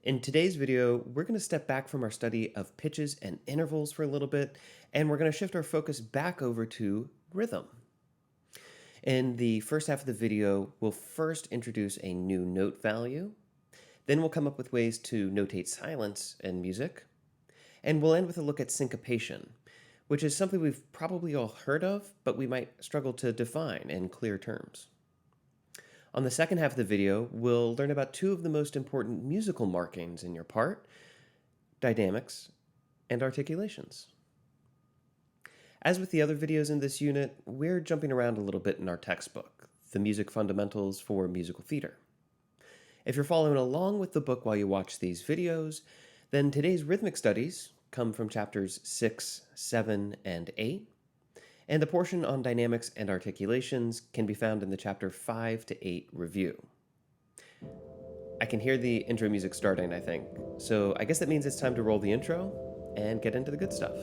In today's video, we're going to step back from our study of pitches and intervals for a little bit, and we're going to shift our focus back over to rhythm. In the first half of the video, we'll first introduce a new note value, then we'll come up with ways to notate silence in music, and we'll end with a look at syncopation, which is something we've probably all heard of, but we might struggle to define in clear terms. On the second half of the video, we'll learn about two of the most important musical markings in your part, dynamics and articulations. As with the other videos in this unit, we're jumping around a little bit in our textbook, The Music Fundamentals for Musical Theater. If you're following along with the book while you watch these videos, then today's rhythmic studies come from chapters 6, 7, and 8, and the portion on dynamics and articulations can be found in the chapter 5 to 8 review. I can hear the intro music starting, I think, so I guess that means it's time to roll the intro and get into the good stuff.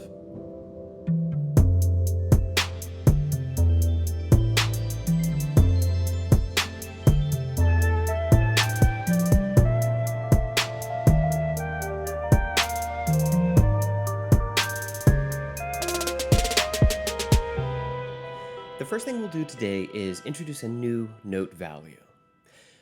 The first thing we'll do today is introduce a new note value.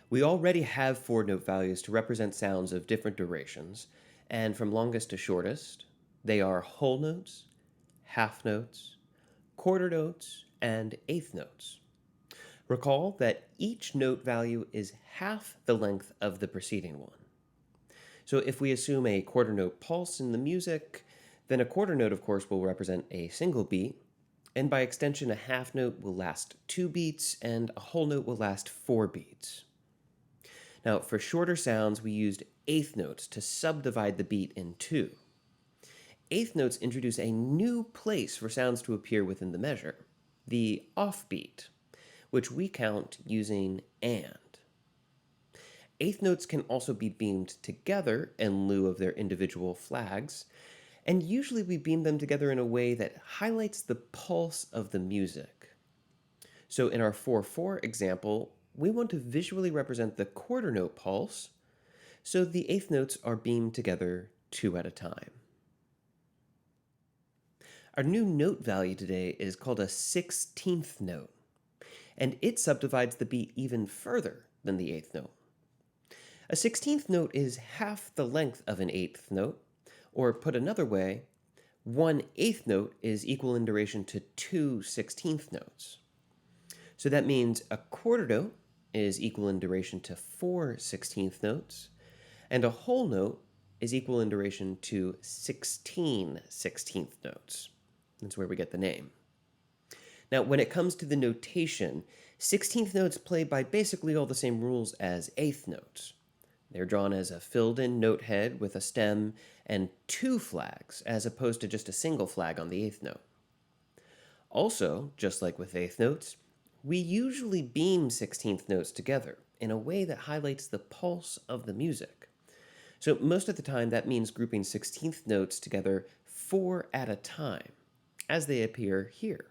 We already have 4 note values to represent sounds of different durations, and from longest to shortest, they are whole notes, half notes, quarter notes, and eighth notes. Recall that each note value is half the length of the preceding one. So if we assume a quarter note pulse in the music, then a quarter note, of course, will represent a single beat, and by extension, a half note will last 2 beats, and a whole note will last 4 beats. Now, for shorter sounds, we used eighth notes to subdivide the beat in 2. Eighth notes introduce a new place for sounds to appear within the measure, the offbeat, which we count using and. Eighth notes can also be beamed together in lieu of their individual flags, and usually we beam them together in a way that highlights the pulse of the music. So in our 4/4 example, we want to visually represent the quarter note pulse, so the eighth notes are beamed together 2 at a time. Our new note value today is called a 16th note, and it subdivides the beat even further than the eighth note. A 16th note is half the length of an eighth note, or put another way, 1 eighth note is equal in duration to 2 16th notes. So that means a quarter note is equal in duration to 4 16th notes, and a whole note is equal in duration to 16 16th notes. That's where we get the name. Now, when it comes to the notation, 16th notes play by basically all the same rules as eighth notes. They're drawn as a filled-in note head with a stem and 2 flags, as opposed to just a single flag on the eighth note. Also, just like with eighth notes, we usually beam 16th notes together in a way that highlights the pulse of the music. So most of the time, that means grouping 16th notes together 4 at a time, as they appear here.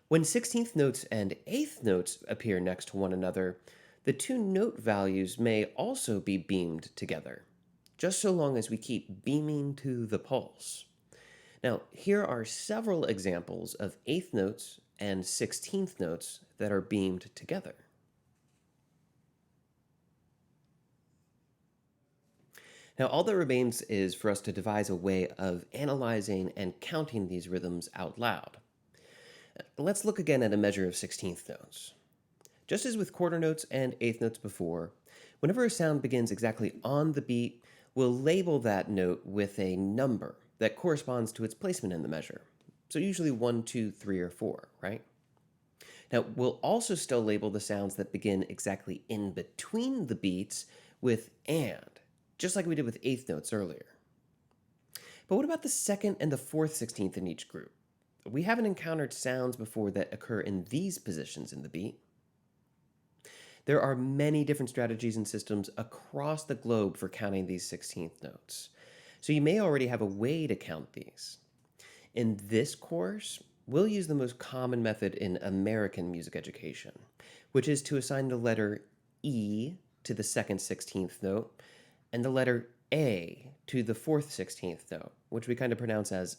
When 16th notes and eighth notes appear next to one another, the 2 note values may also be beamed together, just so long as we keep beaming to the pulse. Now, here are several examples of eighth notes and 16th notes that are beamed together. Now, all that remains is for us to devise a way of analyzing and counting these rhythms out loud. Let's look again at a measure of 16th notes. Just as with quarter notes and eighth notes before, whenever a sound begins exactly on the beat, we'll label that note with a number that corresponds to its placement in the measure. So usually 1, 2, 3, or 4, right? Now, we'll also still label the sounds that begin exactly in between the beats with and, just like we did with eighth notes earlier. But what about the second and the 4th 16th in each group? We haven't encountered sounds before that occur in these positions in the beat. There are many different strategies and systems across the globe for counting these 16th notes, so you may already have a way to count these. In this course, we'll use the most common method in American music education, which is to assign the letter E to the second 16th note and the letter A to the fourth 16th note, which we kind of pronounce as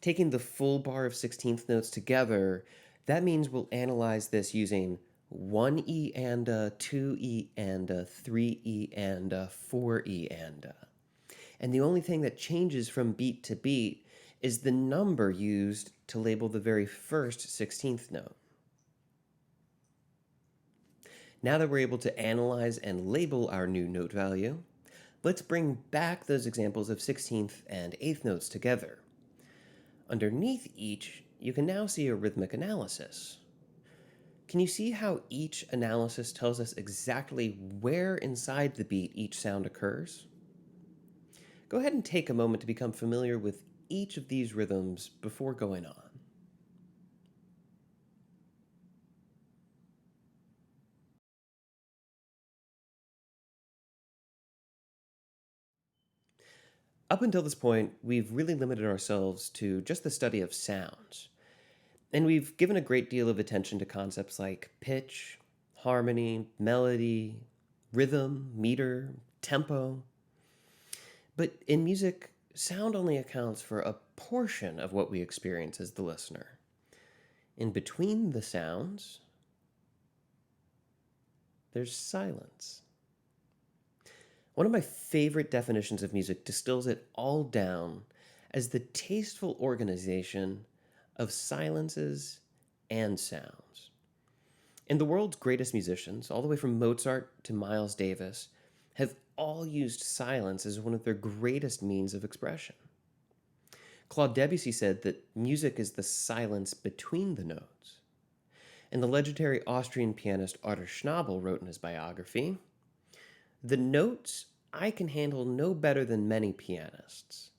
Taking the full bar of 16th notes together, that means we'll analyze this using 1E and 2E and 3E and 4E and. And the only thing that changes from beat to beat is the number used to label the very first 16th note. Now that we're able to analyze and label our new note value, let's bring back those examples of 16th and 8th notes together. Underneath each, you can now see a rhythmic analysis. Can you see how each analysis tells us exactly where inside the beat each sound occurs? Go ahead and take a moment to become familiar with each of these rhythms before going on. Up until this point, we've really limited ourselves to just the study of sounds. And we've given a great deal of attention to concepts like pitch, harmony, melody, rhythm, meter, tempo. But in music, sound only accounts for a portion of what we experience as the listener. In between the sounds, there's silence. One of my favorite definitions of music distills it all down as the tasteful organization of silences and sounds. And the world's greatest musicians, all the way from Mozart to Miles Davis, have all used silence as one of their greatest means of expression. Claude Debussy said that music is the silence between the notes. And the legendary Austrian pianist Arthur Schnabel wrote in his biography, "The notes I can handle no better than many pianists,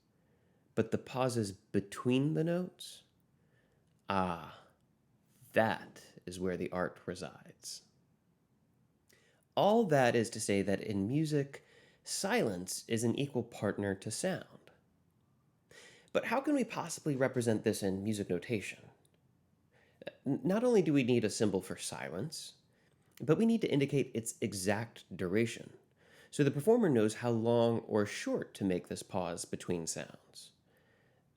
but the pauses between the notes, that is where the art resides." All that is to say that in music, silence is an equal partner to sound. But how can we possibly represent this in music notation? Not only do we need a symbol for silence, but we need to indicate its exact duration, so the performer knows how long or short to make this pause between sounds.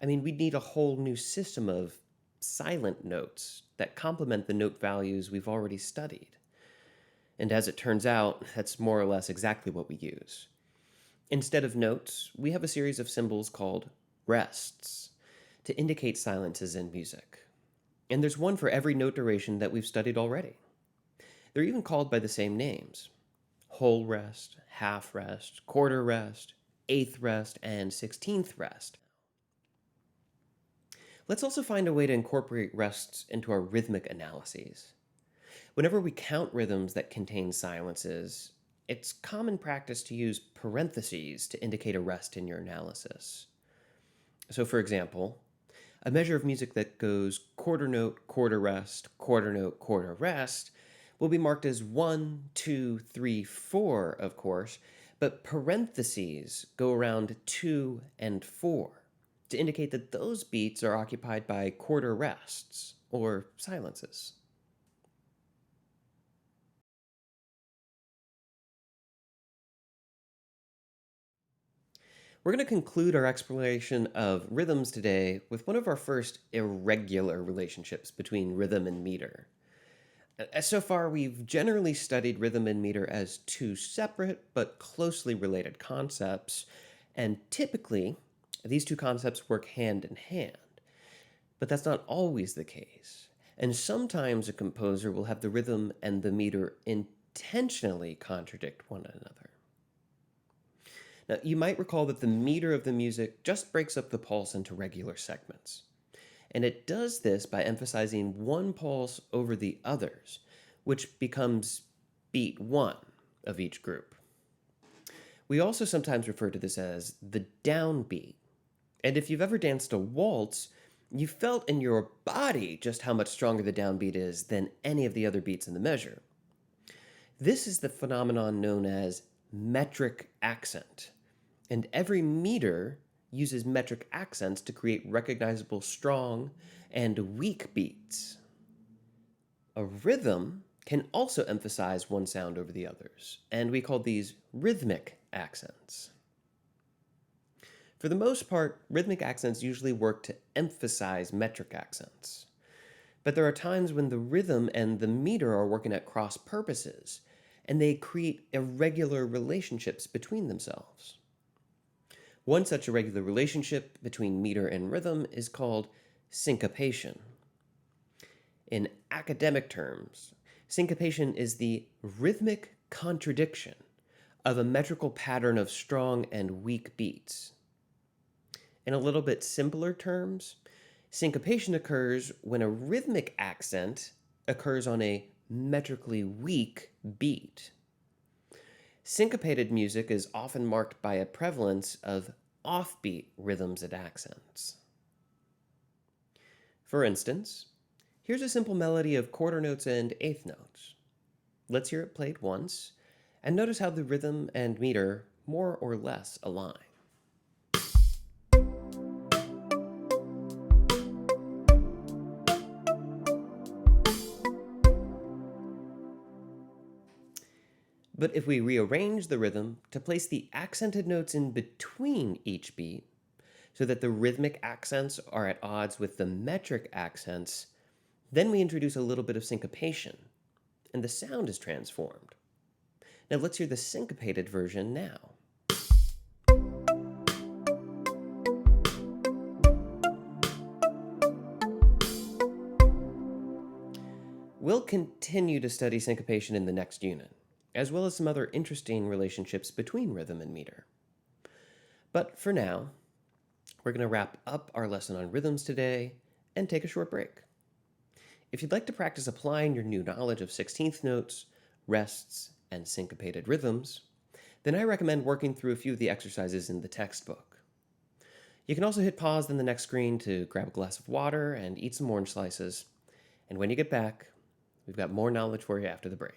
I mean, we'd need a whole new system of silent notes that complement the note values we've already studied. And as it turns out, that's more or less exactly what we use. Instead of notes, we have a series of symbols called rests to indicate silences in music. And there's one for every note duration that we've studied already. They're even called by the same names: whole rest, half rest, quarter rest, eighth rest, and 16th rest. Let's also find a way to incorporate rests into our rhythmic analyses. Whenever we count rhythms that contain silences, it's common practice to use parentheses to indicate a rest in your analysis. So, for example, a measure of music that goes quarter note, quarter rest, quarter note, quarter rest will be marked as 1, 2, 3, 4, of course, but parentheses go around 2 and 4 to indicate that those beats are occupied by quarter rests, or silences. We're going to conclude our exploration of rhythms today with one of our first irregular relationships between rhythm and meter. So far, we've generally studied rhythm and meter as two separate but closely related concepts, and typically, these two concepts work hand in hand. But that's not always the case, and sometimes a composer will have the rhythm and the meter intentionally contradict one another. Now, you might recall that the meter of the music just breaks up the pulse into regular segments. And it does this by emphasizing one pulse over the others, which becomes beat one of each group. We also sometimes refer to this as the downbeat. And if you've ever danced a waltz, you felt in your body just how much stronger the downbeat is than any of the other beats in the measure. This is the phenomenon known as metric accent. And every meter uses metric accents to create recognizable strong and weak beats. A rhythm can also emphasize one sound over the others, and we call these rhythmic accents. For the most part, rhythmic accents usually work to emphasize metric accents. But there are times when the rhythm and the meter are working at cross purposes, and they create irregular relationships between themselves. One such irregular relationship between meter and rhythm is called syncopation. In academic terms, syncopation is the rhythmic contradiction of a metrical pattern of strong and weak beats. In a little bit simpler terms, syncopation occurs when a rhythmic accent occurs on a metrically weak beat. Syncopated music is often marked by a prevalence of offbeat rhythms and accents. For instance, here's a simple melody of quarter notes and eighth notes. Let's hear it played once, and notice how the rhythm and meter more or less align. But if we rearrange the rhythm to place the accented notes in between each beat, so that the rhythmic accents are at odds with the metric accents, then we introduce a little bit of syncopation, and the sound is transformed. Now let's hear the syncopated version now. We'll continue to study syncopation in the next unit, as well as some other interesting relationships between rhythm and meter. But for now, we're going to wrap up our lesson on rhythms today and take a short break. If you'd like to practice applying your new knowledge of 16th notes, rests, and syncopated rhythms, then I recommend working through a few of the exercises in the textbook. You can also hit pause on the next screen to grab a glass of water and eat some orange slices. And when you get back, we've got more knowledge for you after the break.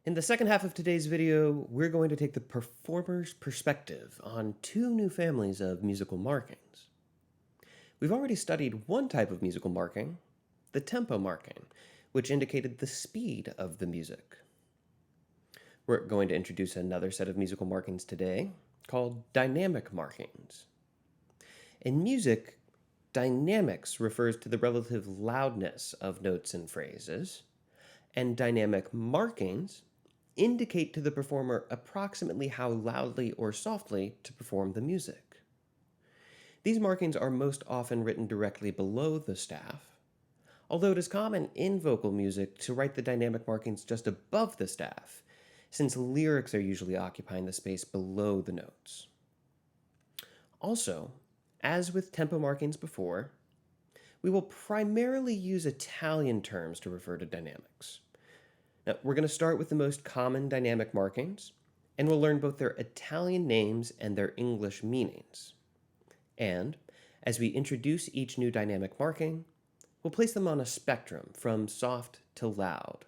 In the second half of today's video, we're going to take the performer's perspective on two new families of musical markings. We've already studied one type of musical marking, the tempo marking, which indicated the speed of the music. We're going to introduce another set of musical markings today called dynamic markings. In music, dynamics refers to the relative loudness of notes and phrases, and dynamic markings indicate to the performer approximately how loudly or softly to perform the music. These markings are most often written directly below the staff, although it is common in vocal music to write the dynamic markings just above the staff, since lyrics are usually occupying the space below the notes. Also, as with tempo markings before, we will primarily use Italian terms to refer to dynamics. Now, we're going to start with the most common dynamic markings, and we'll learn both their Italian names and their English meanings. And, as we introduce each new dynamic marking, we'll place them on a spectrum from soft to loud.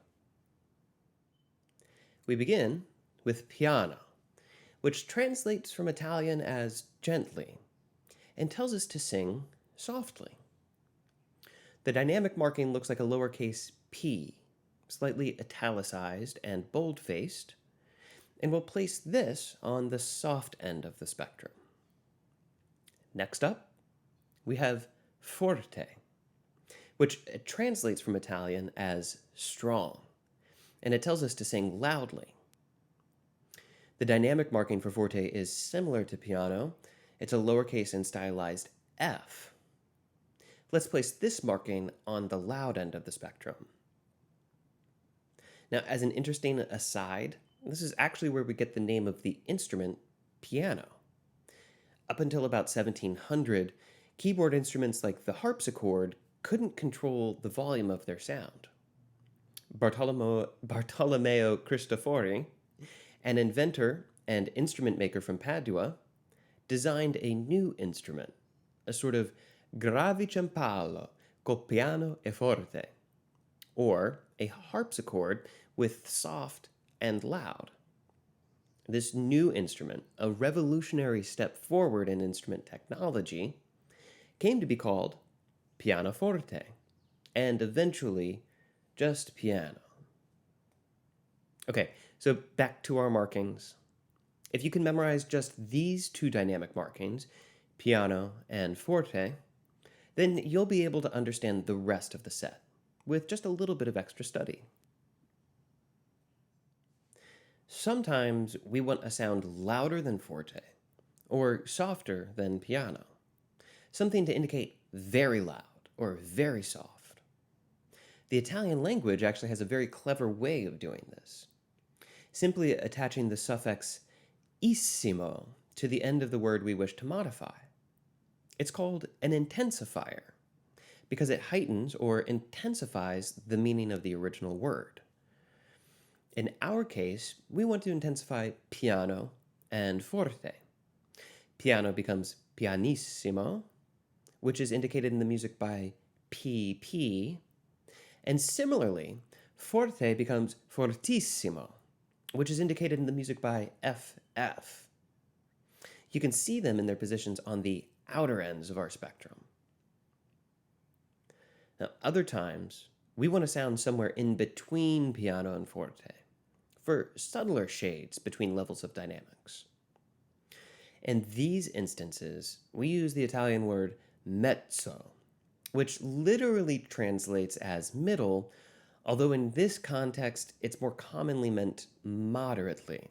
We begin with piano, which translates from Italian as gently, and tells us to sing softly. The dynamic marking looks like a lowercase p, slightly italicized and bold-faced, and we'll place this on the soft end of the spectrum. Next up, we have forte, which translates from Italian as strong, and it tells us to sing loudly. The dynamic marking for forte is similar to piano. It's a lowercase and stylized f. Let's place this marking on the loud end of the spectrum. Now, as an interesting aside, this is actually where we get the name of the instrument piano. Up until about 1700, keyboard instruments like the harpsichord couldn't control the volume of their sound. Bartolomeo Cristofori, an inventor and instrument maker from Padua, designed a new instrument, a sort of gravicembalo col piano e forte, or a harpsichord with soft and loud. This new instrument, a revolutionary step forward in instrument technology, came to be called pianoforte, and eventually just piano. Okay, so back to our markings. If you can memorize just these two dynamic markings, piano and forte, then you'll be able to understand the rest of the set with just a little bit of extra study. Sometimes we want a sound louder than forte or softer than piano, something to indicate very loud or very soft. The Italian language actually has a very clever way of doing this, simply attaching the suffix issimo to the end of the word we wish to modify. It's called an intensifier because it heightens or intensifies the meaning of the original word. In our case, we want to intensify piano and forte. Piano becomes pianissimo, which is indicated in the music by PP, and similarly, forte becomes fortissimo, which is indicated in the music by FF. You can see them in their positions on the outer ends of our spectrum. Now, other times, we want to sound somewhere in between piano and forte, for subtler shades between levels of dynamics. In these instances, we use the Italian word mezzo, which literally translates as middle, although in this context, it's more commonly meant moderately.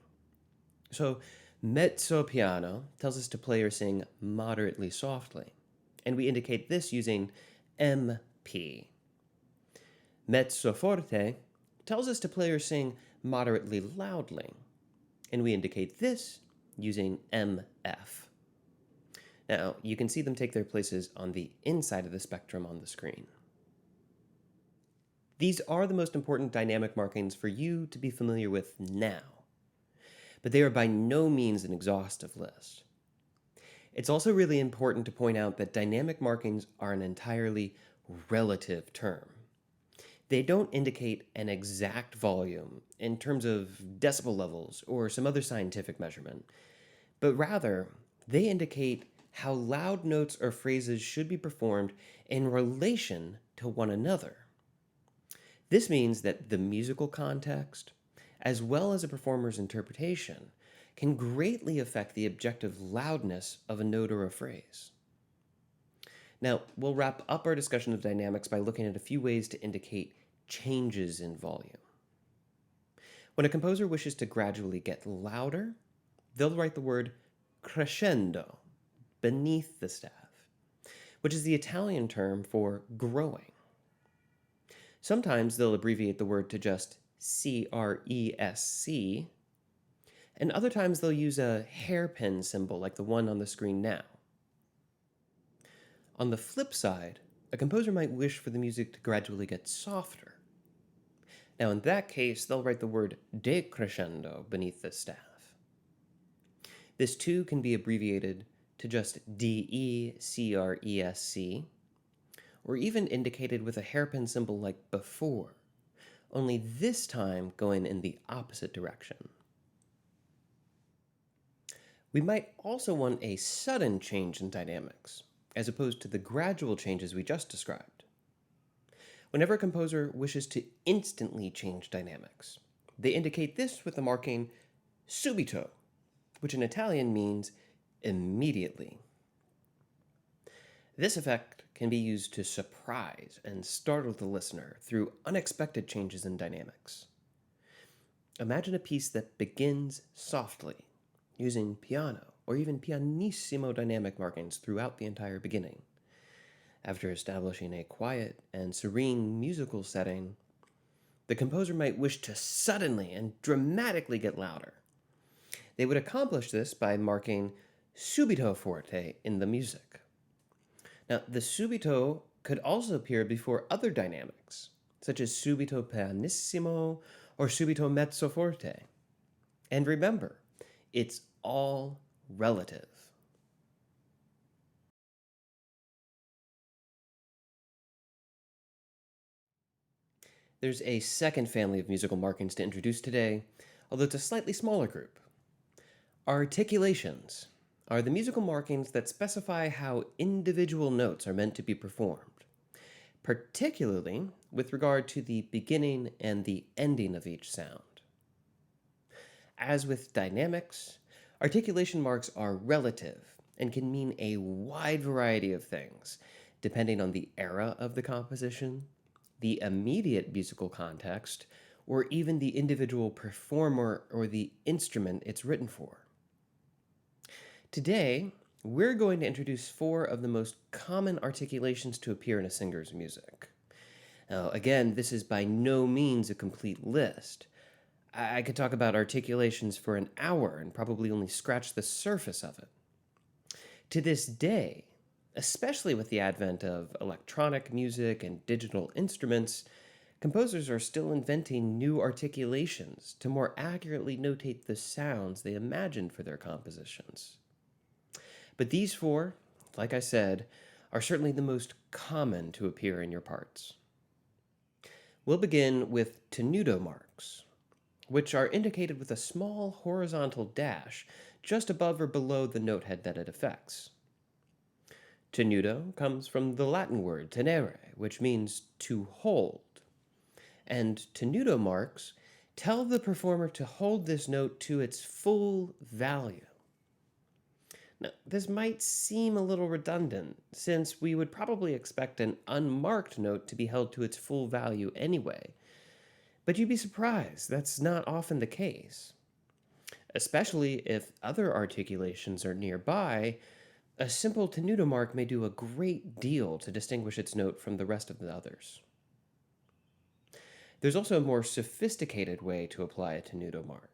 So, mezzo piano tells us to play or sing moderately softly, and we indicate this using MP. Mezzo forte tells us to play or sing moderately loudly, and we indicate this using MF. Now, you can see them take their places on the inside of the spectrum on the screen. These are the most important dynamic markings for you to be familiar with now, but they are by no means an exhaustive list. It's also really important to point out that dynamic markings are an entirely relative term. They don't indicate an exact volume in terms of decibel levels or some other scientific measurement, but rather, they indicate how loud notes or phrases should be performed in relation to one another. This means that the musical context, as well as a performer's interpretation, can greatly affect the objective loudness of a note or a phrase. Now, we'll wrap up our discussion of dynamics by looking at a few ways to indicate changes in volume. When a composer wishes to gradually get louder, they'll write the word crescendo beneath the staff, which is the Italian term for growing. Sometimes they'll abbreviate the word to just CRESC, and other times they'll use a hairpin symbol like the one on the screen now. On the flip side, a composer might wish for the music to gradually get softer. Now, in that case, they'll write the word decrescendo beneath the staff. This too can be abbreviated to just DECRESC, or even indicated with a hairpin symbol like before, only this time going in the opposite direction. We might also want a sudden change in dynamics, as opposed to the gradual changes we just described. Whenever a composer wishes to instantly change dynamics, they indicate this with the marking subito, which in Italian means immediately. This effect can be used to surprise and startle the listener through unexpected changes in dynamics. Imagine a piece that begins softly, using piano or even pianissimo dynamic markings throughout the entire beginning. After establishing a quiet and serene musical setting, the composer might wish to suddenly and dramatically get louder. They would accomplish this by marking subito forte in the music. Now, the subito could also appear before other dynamics, such as subito pianissimo or subito mezzo forte. And remember, it's all relative. There's a second family of musical markings to introduce today, although it's a slightly smaller group. Articulations are the musical markings that specify how individual notes are meant to be performed, particularly with regard to the beginning and the ending of each sound. As with dynamics, articulation marks are relative and can mean a wide variety of things, depending on the era of the composition, the immediate musical context, or even the individual performer or the instrument it's written for. Today, we're going to introduce four of the most common articulations to appear in a singer's music. Now, again, this is by no means a complete list. I could talk about articulations for an hour and probably only scratch the surface of it. To this day, especially with the advent of electronic music and digital instruments, composers are still inventing new articulations to more accurately notate the sounds they imagined for their compositions. But these four, like I said, are certainly the most common to appear in your parts. We'll begin with tenuto marks, which are indicated with a small horizontal dash just above or below the note head that it affects. Tenuto comes from the Latin word tenere, which means to hold. And tenuto marks tell the performer to hold this note to its full value. Now, this might seem a little redundant, since we would probably expect an unmarked note to be held to its full value anyway. But you'd be surprised, that's not often the case. Especially if other articulations are nearby, a simple tenuto mark may do a great deal to distinguish its note from the rest of the others. There's also a more sophisticated way to apply a tenuto mark.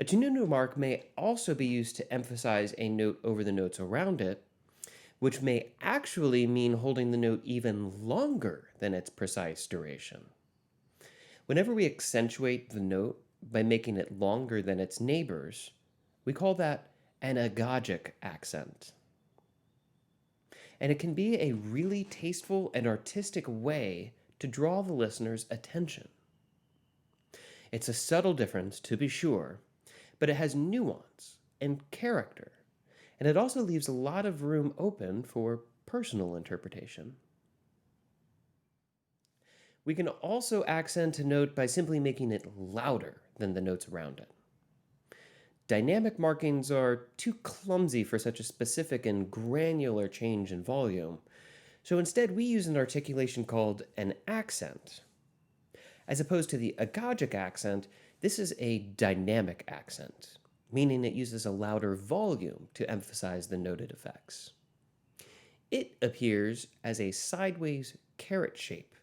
A tenuto mark may also be used to emphasize a note over the notes around it, which may actually mean holding the note even longer than its precise duration. Whenever we accentuate the note by making it longer than its neighbors, we call that an agogic accent. And it can be a really tasteful and artistic way to draw the listener's attention. It's a subtle difference, to be sure, but it has nuance and character, and it also leaves a lot of room open for personal interpretation. We can also accent a note by simply making it louder than the notes around it. Dynamic markings are too clumsy for such a specific and granular change in volume, so instead we use an articulation called an accent. As opposed to the agogic accent, this is a dynamic accent, meaning it uses a louder volume to emphasize the note it affects. It appears as a sideways caret shape,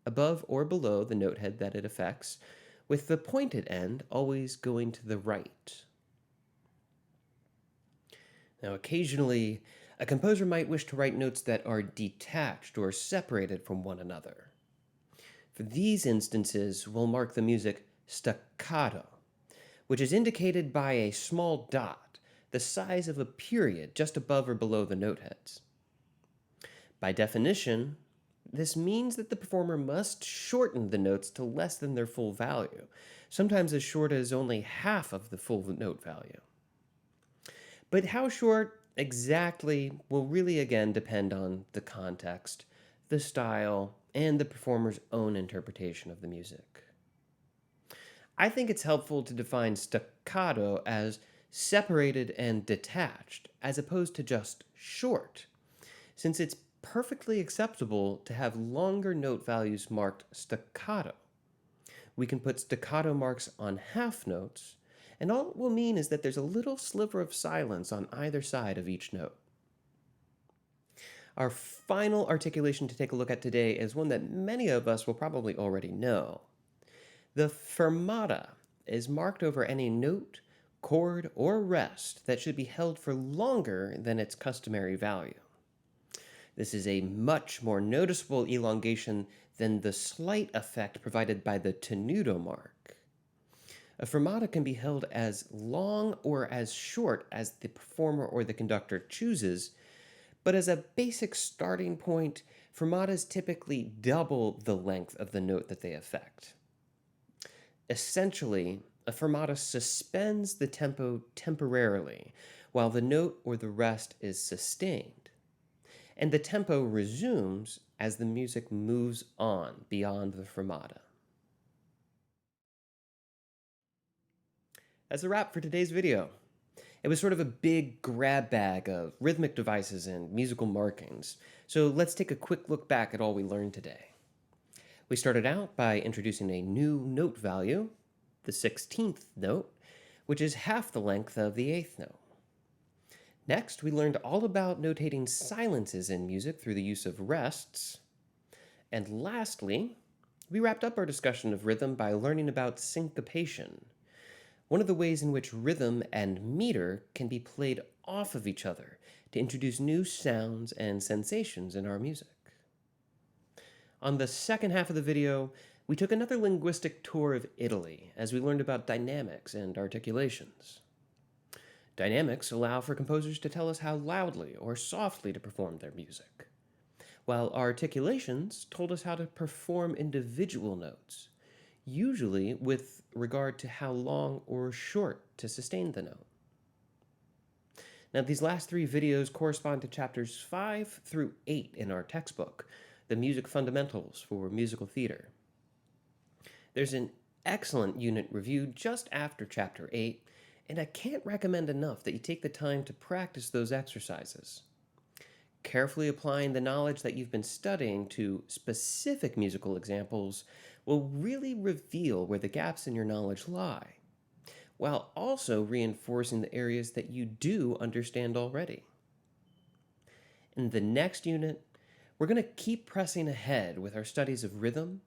above or below the note head that it affects, with the pointed end always going to the right. Now, occasionally, a composer might wish to write notes that are detached or separated from one another. For these instances, we'll mark the music staccato, which is indicated by a small dot, the size of a period just above or below the note heads. By definition, this means that the performer must shorten the notes to less than their full value, sometimes as short as only half of the full note value. But how short exactly will really again depend on the context, the style, and the performer's own interpretation of the music. I think it's helpful to define staccato as separated and detached, as opposed to just short, since it's perfectly acceptable to have longer note values marked staccato. We can put staccato marks on half notes, and all it will mean is that there's a little sliver of silence on either side of each note. Our final articulation to take a look at today is one that many of us will probably already know. The fermata is marked over any note, chord, or rest that should be held for longer than its customary value. This is a much more noticeable elongation than the slight effect provided by the tenuto mark. A fermata can be held as long or as short as the performer or the conductor chooses, but as a basic starting point, fermatas typically double the length of the note that they affect. Essentially, A fermata suspends the tempo temporarily while the note or the rest is sustained, and the tempo resumes as the music moves on beyond the fermata. That's a wrap for today's video. It was sort of a big grab bag of rhythmic devices and musical markings, so let's take a quick look back at all we learned today. We started out by introducing a new note value, the 16th note, which is half the length of the 8th note. Next, we learned all about notating silences in music through the use of rests. And lastly, we wrapped up our discussion of rhythm by learning about syncopation, one of the ways in which rhythm and meter can be played off of each other to introduce new sounds and sensations in our music. On the second half of the video, we took another linguistic tour of Italy as we learned about dynamics and articulations. Dynamics allow for composers to tell us how loudly or softly to perform their music, while articulations told us how to perform individual notes, usually with regard to how long or short to sustain the note. Now, these last three videos correspond to chapters 5 through 8 in our textbook, The Music Fundamentals for Musical Theater. There's an excellent unit review just after chapter 8, and I can't recommend enough that you take the time to practice those exercises. Carefully applying the knowledge that you've been studying to specific musical examples will really reveal where the gaps in your knowledge lie, while also reinforcing the areas that you do understand already. In the next unit, we're going to keep pressing ahead with our studies of rhythm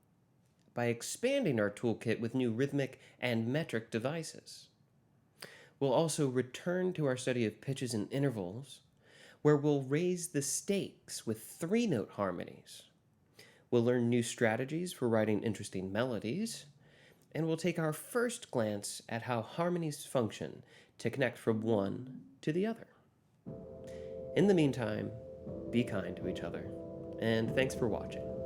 by expanding our toolkit with new rhythmic and metric devices. We'll also return to our study of pitches and intervals, where we'll raise the stakes with 3-note harmonies. We'll learn new strategies for writing interesting melodies, and we'll take our first glance at how harmonies function to connect from one to the other. In the meantime, be kind to each other, and thanks for watching.